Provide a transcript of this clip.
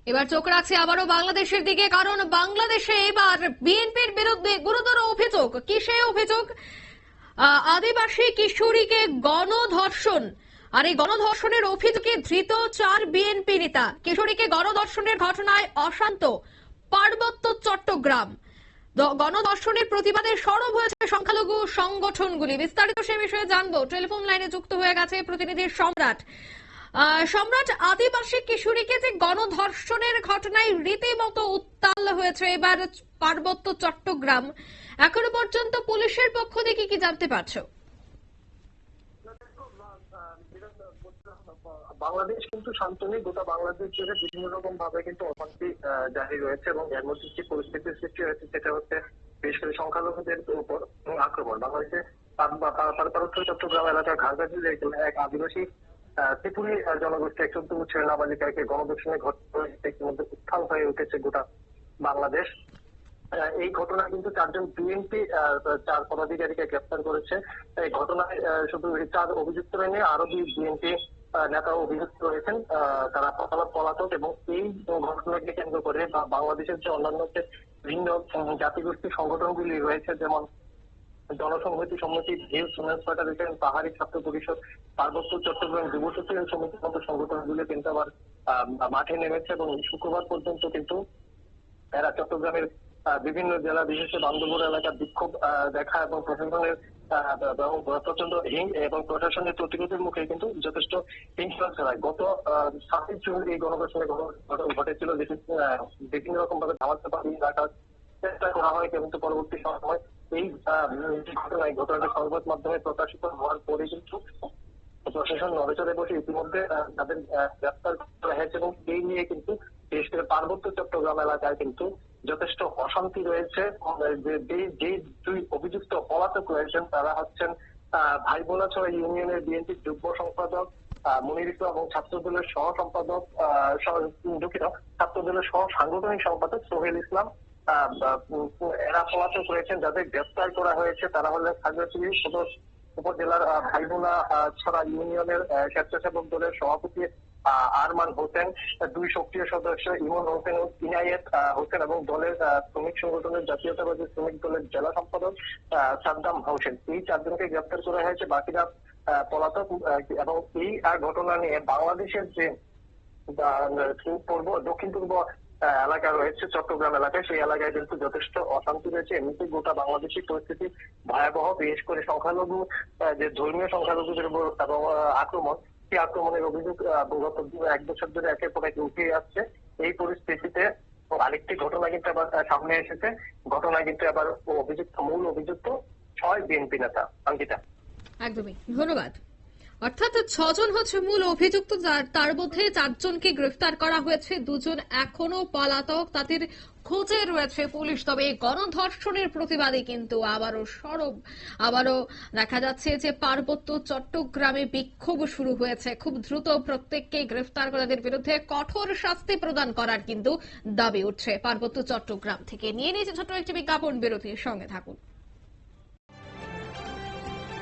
এবার চোখ রাখছে আবারও বাংলাদেশের দিকে, কারণ বাংলাদেশে এবার বিএনপির বিরুদ্ধে গুরুতর অভিযোগ। কি সেই অভিযোগ? আদিবাসী কিশোরীকে গণধর্ষণ, আর এই গণধর্ষণের অভিযোগে ধৃত 4 বিএনপি নেতা। কিশোরীকে গণধর্ষণের ঘটনায় অশান্ত পার্বত্য চট্টগ্রাম। গণধর্ষণের প্রতিবাদে সরব হয়েছে সংখ্যালঘু সংগঠনগুলি। বিস্তারিত সে বিষয়ে জানবো। টেলিফোন লাইনে যুক্ত হয়ে গেছে প্রতিনিধি সম্রাট। সম্রাট, আদিবাসী কিশোরীকে যে গণধর্ষণের ঘটনায় রীতিমতো উত্তাল হয়েছে এবার পার্বত্য চট্টগ্রাম, এখনো পর্যন্ত পুলিশের পক্ষ থেকে কি জানতে পারছো? বাংলাদেশ কিন্তু শান্ত নেই। গোটা বাংলাদেশ জুড়ে বিভিন্ন রকম ভাবে কিন্তু অশান্তি জারি রয়েছে এবং এর মধ্যে যে পরিস্থিতির সৃষ্টি হয়েছে সেটা হচ্ছে বিশেষ করে সংখ্যালঘুদের উপর আক্রমণ। বাংলাদেশে পার্বত্য চট্টগ্রাম এলাকার ঘাগড়াঝিলে এক আদিবাসী ত্রিপুরী জনগোষ্ঠী ১৪ বছরের নাবালিকাকে গণধর্ষণের ঘটনা ইতিমধ্যে উত্থাল হয়ে উঠেছে গোটা বাংলাদেশ। এই ঘটনায় কিন্তু 4 জন বিএনপি 4 পদাধিকারীকে গ্রেপ্তার করেছে। এই ঘটনায় শুধু 4 অভিযুক্ত নিয়ে আরো 2 বিএনপি নেতাও অভিযুক্ত রয়েছেন। তারা পলাতক এবং এই ঘটনাকে কেন্দ্র করে বাংলাদেশের যে অন্যান্য ভিন্ন জাতিগোষ্ঠী সংগঠনগুলি রয়েছে, যেমন জনসংহতি সমিতি, হিলস উইমেন্স ফেডারেশন, পাহাড়ি ছাত্র পরিষদ, পার্বত্য চট্টগ্রাম যুব শক্তি সমিতির মতো সংগঠনগুলি কিন্তু আবার মাঠে নেমেছে এবং শুক্রবার পর্যন্ত কিন্তু এরা চট্টগ্রামের বিভিন্ন জেলা বিশেষে বান্দরবান এলাকার বিক্ষোভ দেখা এবং প্রশাসনের প্রচন্ড এবং প্রশাসনের প্রতিরোধের মুখে কিন্তু যথেষ্ট হিংসা ছড়ায়। গত 7 জুন এই গণধর্ষণের ঘটনা ঘটেছিল, যেটি বিভিন্ন রকম ভাবে ধামাচাপা দিয়ে রাখার চেষ্টা করা হয়, কিন্তু পরবর্তী সময় এই ঘটনাটি সংবাদ মাধ্যমে প্রকাশিত হওয়ার পরে কিন্তু প্রশাসন নড়েচড়ে বসে ইতিমধ্যে তাদের গ্রেপ্তার করা হয়েছে এবং এই নিয়ে কিন্তু বিশেষ করে পার্বত্য চট্টগ্রাম এলাকায় কিন্তু যথেষ্ট অশান্তি রয়েছে। যে 2 অভিযুক্ত পলাতক রয়েছেন তারা হচ্ছেন ভাইবোনাছড়া ইউনিয়নের বিএনপির যুগ্ম সম্পাদক মনির ইসলাম এবং ছাত্রদলের সহ সম্পাদক ছাত্রদলের সহ সাংগঠনিক সম্পাদক সোহেল ইসলাম। এরা পলাতক রয়েছেন। যাদের গ্রেপ্তার করা হয়েছে তারা হলেন খাগড়াছড়ি সদর উপজেলার ভাইবোনা ছড়া ইউনিয়নের স্বেচ্ছাসেবক দলের সভাপতি আরমান হোসেন, 2 সক্রিয় সদস্য ইমন হোসেন ও ইনায়েত হোসেন এবং দলের শ্রমিক সংগঠনের জাতীয়তাবাদী শ্রমিক দলের জেলা সম্পাদক সাদ্দাম হোসেন। এই 4 জনকে গ্রেপ্তার করা হয়েছে, বাকিরা পলাতক। এবং এই ঘটনা নিয়ে বাংলাদেশের যে দক্ষিণ পূর্ব এলাকা রয়েছে চট্টগ্রাম এলাকায়, সেই এলাকায় কিন্তু যথেষ্ট অশান্তি রয়েছে। এমনিতে গোটা বাংলাদেশের পরিস্থিতি ভয়াবহ। বিশেষ করে সংখ্যালঘু যে ধর্মীয় সংখ্যালঘুদের উপর এবং আক্রমণ, সেই আক্রমণের অভিযোগ গত 1 বছর ধরে একের পর এক উঠে আসছে। এই পরিস্থিতিতে আরেকটি ঘটনা কিন্তু আবার সামনে এসেছে। ঘটনায় কিন্তু আবার মূল অভিযুক্ত 6 বিএনপি নেতা। অঙ্কিতা, একদমই ধন্যবাদ। অর্থাৎ 6 জন হচ্ছে মূল অভিযুক্ত, তার মধ্যে 4 জনকে গ্রেফতার করা হয়েছে, 2 জন এখনো পলাতক, তাদের খোঁজে রয়েছে পুলিশ। তবে এই গণধর্ষণের প্রতিবাদে কিন্তু আবারও দেখা যাচ্ছে যে পার্বত্য চট্টগ্রামে বিক্ষোভ শুরু হয়েছে। খুব দ্রুত প্রত্যেককে গ্রেফতার করে তাদের বিরুদ্ধে কঠোর শাস্তি প্রদান করার কিন্তু দাবি উঠছে পার্বত্য চট্টগ্রাম থেকে। নিয়ে নিয়েছে ছোট্ট একটি বিজ্ঞাপন বিরতির সঙ্গে থাকুন।